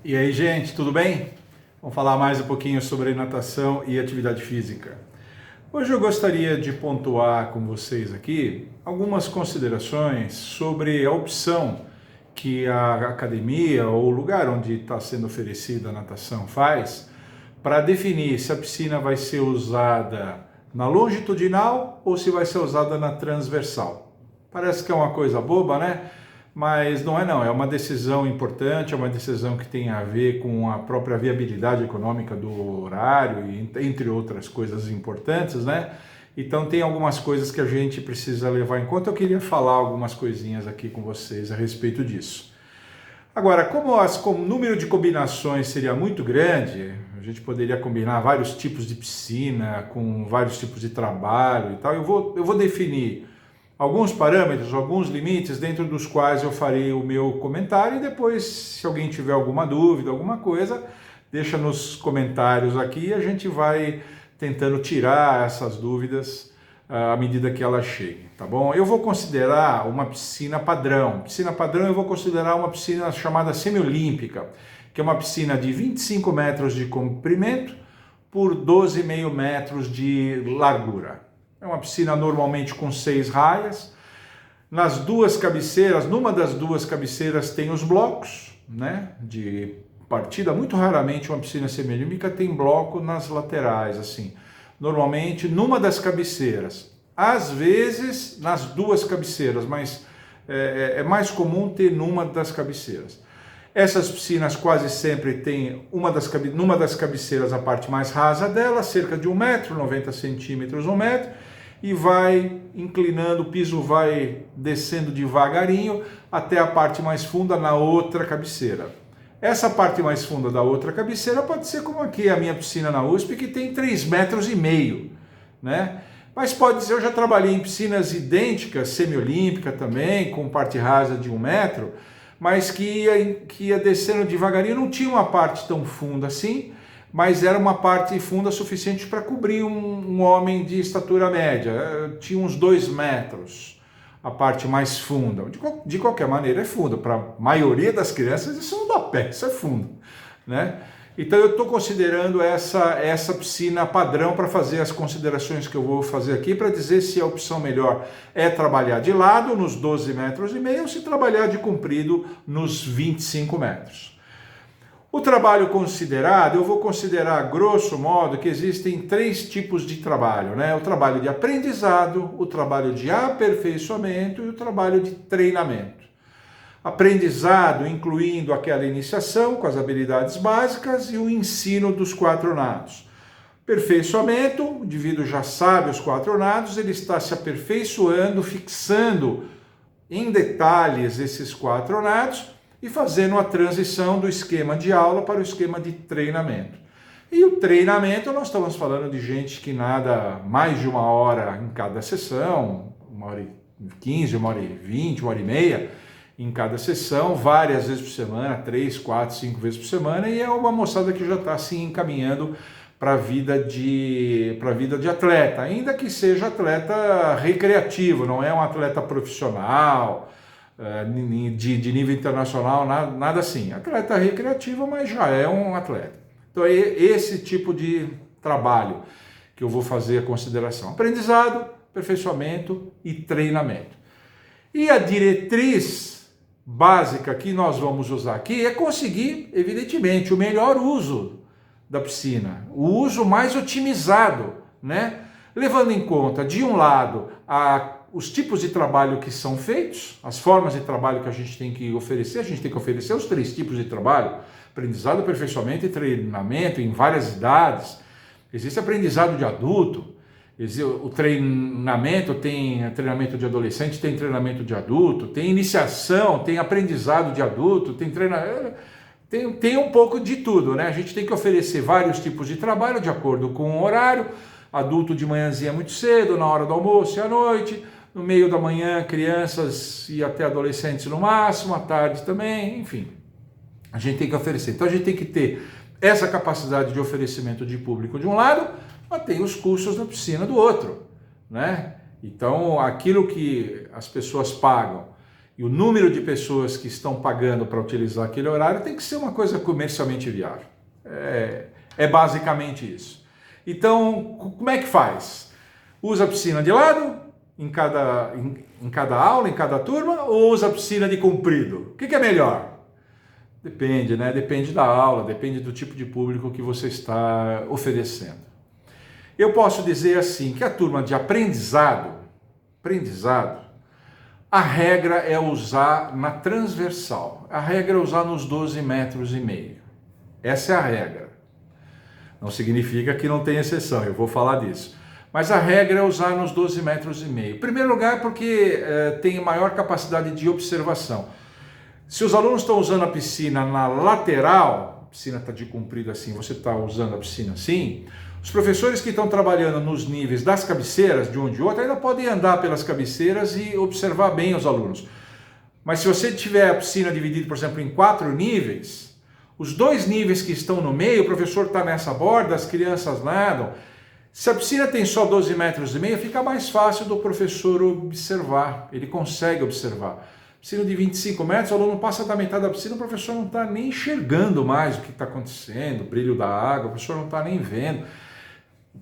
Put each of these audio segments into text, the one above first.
E aí, gente, tudo bem? Vamos falar mais um pouquinho sobre natação e atividade física. Hoje eu gostaria de pontuar com vocês aqui algumas considerações sobre a opção que a academia ou o lugar onde está sendo oferecida a natação faz para definir se a piscina vai ser usada na longitudinal ou se vai ser usada na transversal. Parece que é uma coisa boba, né? Mas não, é uma decisão importante, é uma decisão que tem a ver com a própria viabilidade econômica do horário, e entre outras coisas importantes, né? Então tem algumas coisas que a gente precisa levar em conta. Eu queria falar algumas coisinhas aqui com vocês a respeito disso. Agora, como o número de combinações seria muito grande, a gente poderia combinar vários tipos de piscina, com vários tipos de trabalho e tal, eu vou definir alguns parâmetros, alguns limites dentro dos quais eu farei o meu comentário e depois, se alguém tiver alguma dúvida, alguma coisa, deixa nos comentários aqui e a gente vai tentando tirar essas dúvidas à medida que elas cheguem, tá bom? Eu vou considerar uma piscina padrão. Piscina padrão eu vou considerar uma piscina chamada semiolímpica, que é uma piscina de 25 metros de comprimento por 12,5 metros de largura. É uma piscina normalmente com 6 raias. Nas duas cabeceiras, numa das duas cabeceiras tem os blocos, né, de partida. Muito raramente uma piscina semiolímpica tem bloco nas laterais, assim. Normalmente numa das cabeceiras. Às vezes nas duas cabeceiras, mas é mais comum ter numa das cabeceiras. Essas piscinas quase sempre têm numa das cabeceiras a parte mais rasa dela, cerca de 1 metro, 90 centímetros, 1 metro, e vai inclinando, o piso vai descendo devagarinho até a parte mais funda na outra cabeceira. Essa parte mais funda da outra cabeceira pode ser como aqui a minha piscina na USP, que tem 3,5 metros, né? Mas pode ser, eu já trabalhei em piscinas idênticas, semiolímpica também, com parte rasa de 1 metro, mas que ia descendo devagarinho, não tinha uma parte tão funda assim, mas era uma parte funda suficiente para cobrir um homem de estatura média, tinha uns 2 metros, a parte mais funda. De qualquer maneira é funda, para a maioria das crianças isso não dá pé, isso é fundo, né? Então eu estou considerando essa piscina padrão para fazer as considerações que eu vou fazer aqui, para dizer se a opção melhor é trabalhar de lado nos 12,5 metros ou se trabalhar de comprido nos 25 metros. O trabalho considerado, eu vou considerar grosso modo que existem 3 tipos de trabalho, né? O trabalho de aprendizado, o trabalho de aperfeiçoamento e o trabalho de treinamento. Aprendizado, incluindo aquela iniciação com as habilidades básicas e o ensino dos 4 nados. Aperfeiçoamento, o indivíduo já sabe os 4 nados, ele está se aperfeiçoando, fixando em detalhes esses 4 nados e fazendo a transição do esquema de aula para o esquema de treinamento. E o treinamento, nós estamos falando de gente que nada mais de 1 hora em cada sessão, 1h15, 1h20, 1h30 em cada sessão, várias vezes por semana, 3, 4, 5 vezes por semana, e é uma moçada que já está se encaminhando para a vida de atleta, ainda que seja atleta recreativo, não é um atleta profissional, de nível internacional, nada assim. Atleta recreativo, mas já é um atleta. Então é esse tipo de trabalho que eu vou fazer a consideração. Aprendizado, aperfeiçoamento e treinamento. E a diretriz básica que nós vamos usar aqui é conseguir, evidentemente, o melhor uso da piscina, o uso mais otimizado, né? Levando em conta, de um lado, os tipos de trabalho que são feitos, as formas de trabalho que a gente tem que oferecer os 3 tipos de trabalho, aprendizado, aperfeiçoamento e treinamento em várias idades. Existe aprendizado de adulto, o treinamento tem treinamento de adolescente, tem treinamento de adulto, tem iniciação, tem aprendizado de adulto, tem treinamento... Tem um pouco de tudo, né? A gente tem que oferecer vários tipos de trabalho de acordo com o horário, adulto de manhãzinha muito cedo, na hora do almoço e à noite, no meio da manhã crianças e até adolescentes no máximo, à tarde também, enfim. A gente tem que oferecer. Então a gente tem que ter essa capacidade de oferecimento de público de um lado, mas tem os custos da piscina do outro, né? Então aquilo que as pessoas pagam e o número de pessoas que estão pagando para utilizar aquele horário tem que ser uma coisa comercialmente viável. É basicamente isso. Então, como é que faz? Usa a piscina de lado em cada aula, em cada turma, ou usa a piscina de comprido? O que é melhor? Depende, né? Depende da aula, depende do tipo de público que você está oferecendo. Eu posso dizer assim, que a turma de aprendizado, a regra é usar na transversal. A regra é usar nos 12,5 metros. Essa é a regra. Não significa que não tem exceção, eu vou falar disso. Mas a regra é usar nos 12,5 metros. Em primeiro lugar, porque tem maior capacidade de observação. Se os alunos estão usando a piscina na lateral, a piscina está de comprido assim, você está usando a piscina assim, os professores que estão trabalhando nos níveis das cabeceiras, de um de outro, ainda podem andar pelas cabeceiras e observar bem os alunos. Mas se você tiver a piscina dividida, por exemplo, em 4 níveis, os 2 níveis que estão no meio, o professor está nessa borda, as crianças nadam. Se a piscina tem só 12,5 metros, fica mais fácil do professor observar, ele consegue observar. Piscina de 25 metros, o aluno passa da metade da piscina, o professor não está nem enxergando mais o que está acontecendo, o brilho da água, o professor não está nem vendo.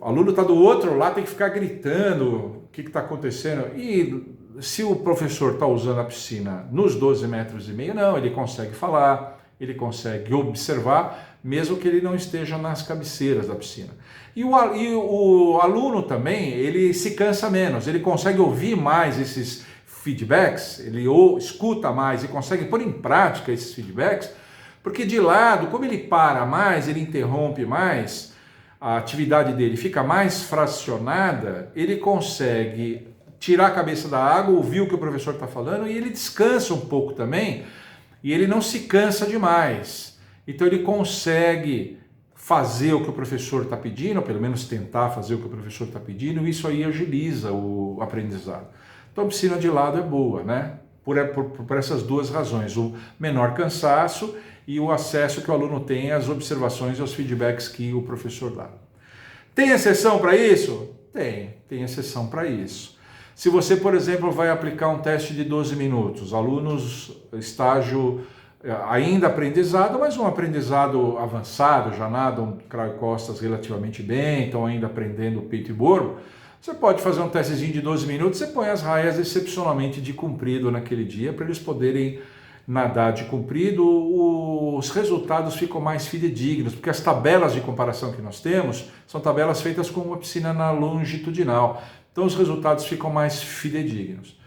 O aluno está do outro lado, tem que ficar gritando o que está acontecendo. E se o professor está usando a piscina nos 12,5 metros, não, ele consegue falar, ele consegue observar, mesmo que ele não esteja nas cabeceiras da piscina. E o aluno também, ele se cansa menos, ele consegue ouvir mais esses feedbacks, ele escuta mais e consegue pôr em prática esses feedbacks, porque de lado, como ele para mais, ele interrompe mais, a atividade dele fica mais fracionada, ele consegue tirar a cabeça da água, ouvir o que o professor está falando e ele descansa um pouco também, e ele não se cansa demais. Então ele consegue fazer o que o professor está pedindo, ou pelo menos tentar fazer o que o professor está pedindo, e isso aí agiliza o aprendizado. Então a piscina de lado é boa, né? Por essas duas razões, o menor cansaço e o acesso que o aluno tem às observações e aos feedbacks que o professor dá. Tem exceção para isso? Tem exceção para isso. Se você, por exemplo, vai aplicar um teste de 12 minutos, alunos estágio ainda aprendizado, mas um aprendizado avançado, já nadam craio-costas relativamente bem, estão ainda aprendendo peito e borbo, você pode fazer um testezinho de 12 minutos, você põe as raias excepcionalmente de comprido naquele dia, para eles poderem nadar de comprido, os resultados ficam mais fidedignos, porque as tabelas de comparação que nós temos são tabelas feitas com uma piscina na longitudinal, então os resultados ficam mais fidedignos.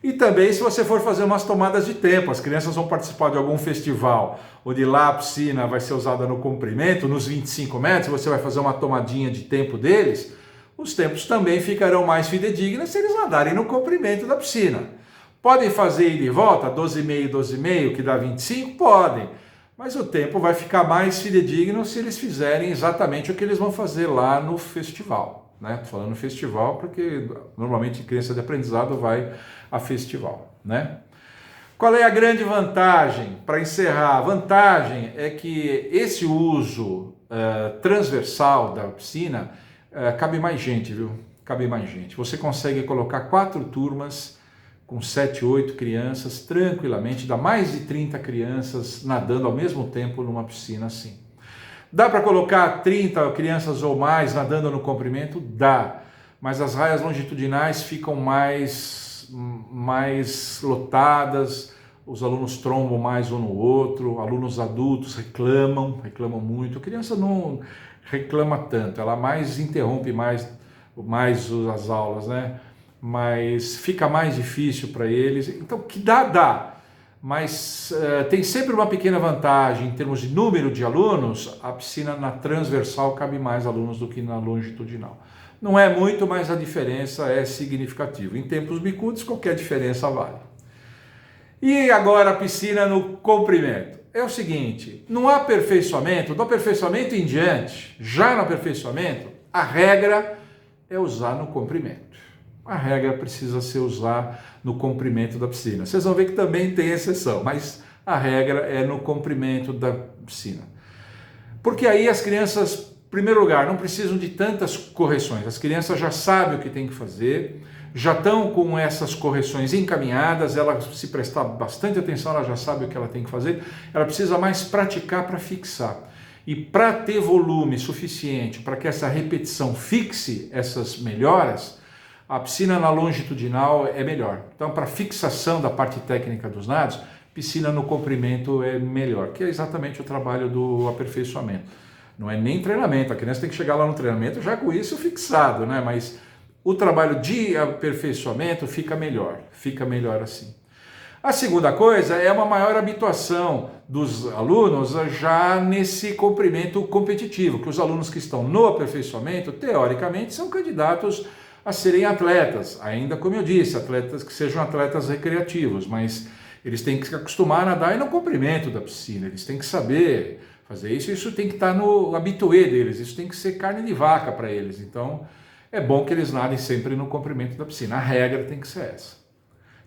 E também se você for fazer umas tomadas de tempo, as crianças vão participar de algum festival, onde lá a piscina vai ser usada no comprimento, nos 25 metros, você vai fazer uma tomadinha de tempo deles, os tempos também ficarão mais fidedignos se eles nadarem no comprimento da piscina. Podem fazer ida e volta, 12,5, 12,5, que dá 25? Podem, mas o tempo vai ficar mais fidedigno se eles fizerem exatamente o que eles vão fazer lá no festival. Estou falando festival porque normalmente criança de aprendizado vai a festival. Qual é a grande vantagem? Para encerrar, a vantagem é que esse uso transversal da piscina cabe mais gente, viu? Cabe mais gente. Você consegue colocar 4 turmas com 7, 8 crianças tranquilamente, dá mais de 30 crianças nadando ao mesmo tempo numa piscina assim. Dá para colocar 30 crianças ou mais nadando no comprimento? Dá, mas as raias longitudinais ficam mais lotadas, os alunos trombam mais um no outro, alunos adultos reclamam muito, a criança não reclama tanto, ela mais interrompe mais as aulas, mas fica mais difícil para eles, então que dá. Mas tem sempre uma pequena vantagem em termos de número de alunos, a piscina na transversal cabe mais alunos do que na longitudinal. Não é muito, mas a diferença é significativa. Em tempos bicudos, qualquer diferença vale. E agora a piscina no comprimento. É o seguinte, no aperfeiçoamento, do aperfeiçoamento em diante, já no aperfeiçoamento, a regra é usar no comprimento. A regra precisa ser usar no comprimento da piscina. Vocês vão ver que também tem exceção, mas a regra é no comprimento da piscina. Porque aí as crianças, em primeiro lugar, não precisam de tantas correções. As crianças já sabem o que tem que fazer, já estão com essas correções encaminhadas, ela se prestar bastante atenção, ela já sabe o que ela tem que fazer, ela precisa mais praticar para fixar. E para ter volume suficiente para que essa repetição fixe essas melhoras, a piscina na longitudinal é melhor. Então, para fixação da parte técnica dos nados, piscina no comprimento é melhor, que é exatamente o trabalho do aperfeiçoamento. Não é nem treinamento, a criança tem que chegar lá no treinamento já com isso fixado, né? Mas o trabalho de aperfeiçoamento fica melhor assim. A segunda coisa é uma maior habituação dos alunos já nesse comprimento competitivo, que os alunos que estão no aperfeiçoamento, teoricamente, são candidatos a serem atletas, ainda como eu disse, atletas que sejam atletas recreativos, mas eles têm que se acostumar a nadar no comprimento da piscina, eles têm que saber fazer isso, isso tem que estar no habitué deles, isso tem que ser carne de vaca para eles, então é bom que eles nadem sempre no comprimento da piscina, a regra tem que ser essa.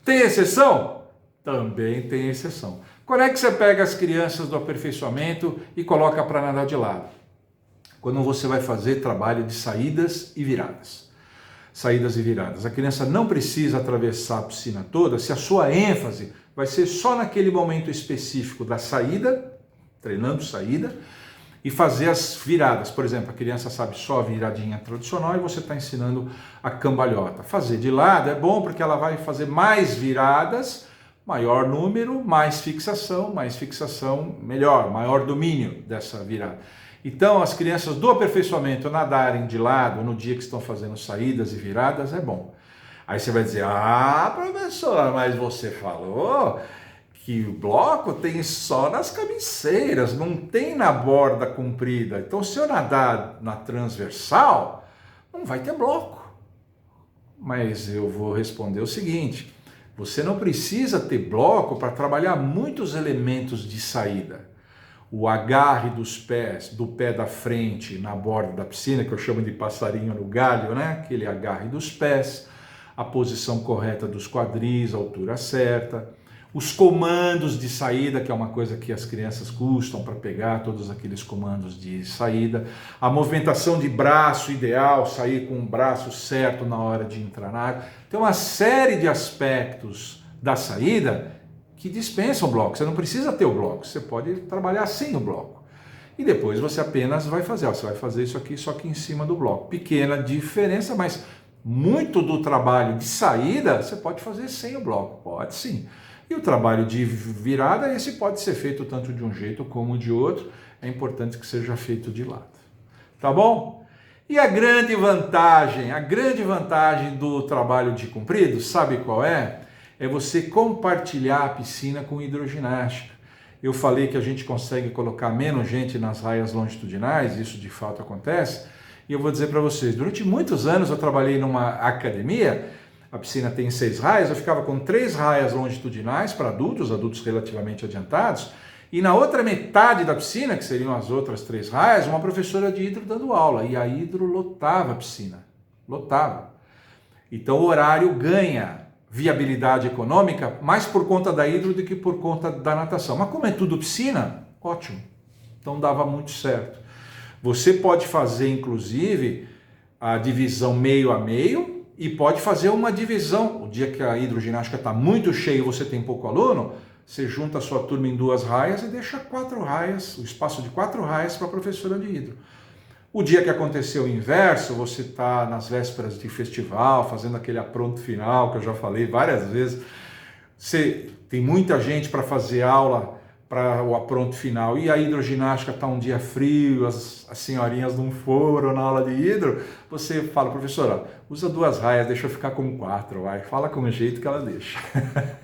Tem exceção? Também tem exceção. Quando é que você pega as crianças do aperfeiçoamento e coloca para nadar de lado? Quando você vai fazer trabalho de saídas e viradas. Saídas e viradas. A criança não precisa atravessar a piscina toda se a sua ênfase vai ser só naquele momento específico da saída, treinando saída, e fazer as viradas. Por exemplo, a criança sabe só a viradinha tradicional e você está ensinando a cambalhota. Fazer de lado é bom porque ela vai fazer mais viradas, maior número, mais fixação, melhor, maior domínio dessa virada. Então, as crianças do aperfeiçoamento nadarem de lado no dia que estão fazendo saídas e viradas é bom. Aí você vai dizer, professora, mas você falou que o bloco tem só nas cabeceiras, não tem na borda comprida. Então, se eu nadar na transversal, não vai ter bloco. Mas eu vou responder o seguinte, você não precisa ter bloco para trabalhar muitos elementos de saída. O agarre dos pés, do pé da frente na borda da piscina, que eu chamo de passarinho no galho, né? Aquele agarre dos pés, a posição correta dos quadris, a altura certa, os comandos de saída, que é uma coisa que as crianças custam para pegar, todos aqueles comandos de saída, a movimentação de braço ideal, sair com o braço certo na hora de entrar na água. Tem uma série de aspectos da saída que dispensam o bloco. Você não precisa ter o bloco, você pode trabalhar sem o bloco. E depois você apenas vai fazer, você vai fazer isso aqui só que em cima do bloco. Pequena diferença, mas muito do trabalho de saída você pode fazer sem o bloco, pode sim. E o trabalho de virada, esse pode ser feito tanto de um jeito como de outro, é importante que seja feito de lado. Tá bom? E a grande vantagem do trabalho de comprido, sabe qual é? É você compartilhar a piscina com hidroginástica. Eu falei que a gente consegue colocar menos gente nas raias longitudinais, isso de fato acontece, e eu vou dizer para vocês, durante muitos anos eu trabalhei numa academia, a piscina tem 6 raias, eu ficava com 3 raias longitudinais para adultos relativamente adiantados, e na outra metade da piscina, que seriam as outras 3 raias, uma professora de hidro dando aula, e a hidro lotava a piscina, lotava. Então o horário ganha viabilidade econômica mais por conta da hidro do que por conta da natação. Mas como é tudo piscina, ótimo, então dava muito certo. Você pode fazer, inclusive, a divisão meio a meio, e pode fazer uma divisão, o dia que a hidroginástica está muito cheia e você tem pouco aluno, você junta a sua turma em 2 raias e deixa 4 raias, o espaço de 4 raias para a professora de hidro. O dia que aconteceu o inverso, você está nas vésperas de festival, fazendo aquele apronto final, que eu já falei várias vezes, você tem muita gente para fazer aula para o apronto final, e a hidroginástica está um dia frio, as senhorinhas não foram na aula de hidro, você fala, professora, usa 2 raias, deixa eu ficar com 4, vai. Fala com o jeito que ela deixa.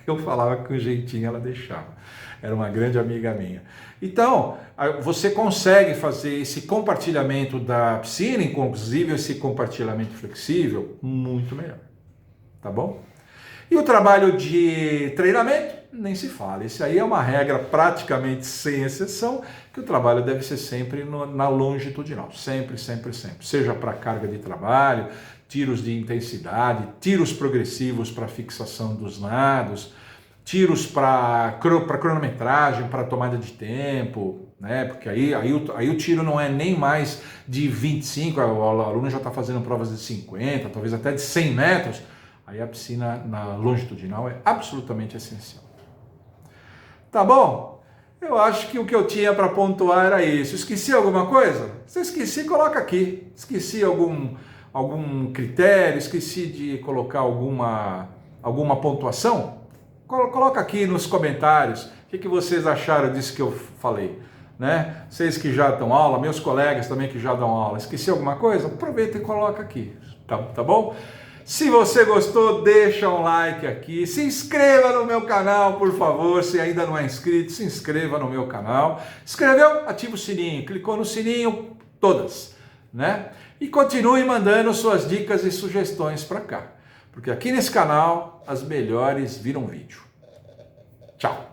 Eu falava com o jeitinho, ela deixava. Era uma grande amiga minha. Então, você consegue fazer esse compartilhamento da piscina, inclusive esse compartilhamento flexível, muito melhor. Tá bom? E o trabalho de treinamento, nem se fala. Esse aí é uma regra praticamente sem exceção, que o trabalho deve ser sempre na longitudinal. Sempre. Seja para carga de trabalho, tiros de intensidade, tiros progressivos para fixação dos nados, tiros para cronometragem, para tomada de tempo, né? Porque aí o tiro não é nem mais de 25, o aluno já está fazendo provas de 50, talvez até de 100 metros, Aí a piscina na longitudinal é absolutamente essencial. Tá bom? Eu acho que o que eu tinha para pontuar era isso. Esqueci alguma coisa? Se esqueci, coloca aqui. Esqueci algum critério, esqueci de colocar alguma pontuação? Coloca aqui nos comentários o que vocês acharam disso que eu falei. Né? Vocês que já dão aula, meus colegas também que já dão aula, esqueci alguma coisa? Aproveita e coloca aqui, tá bom? Se você gostou, deixa um like aqui, se inscreva no meu canal, por favor, se ainda não é inscrito, se inscreva no meu canal. Inscreveu? Ativa o sininho, clicou no sininho, todas, né? E continue mandando suas dicas e sugestões para cá, porque aqui nesse canal as melhores viram vídeo. Tchau!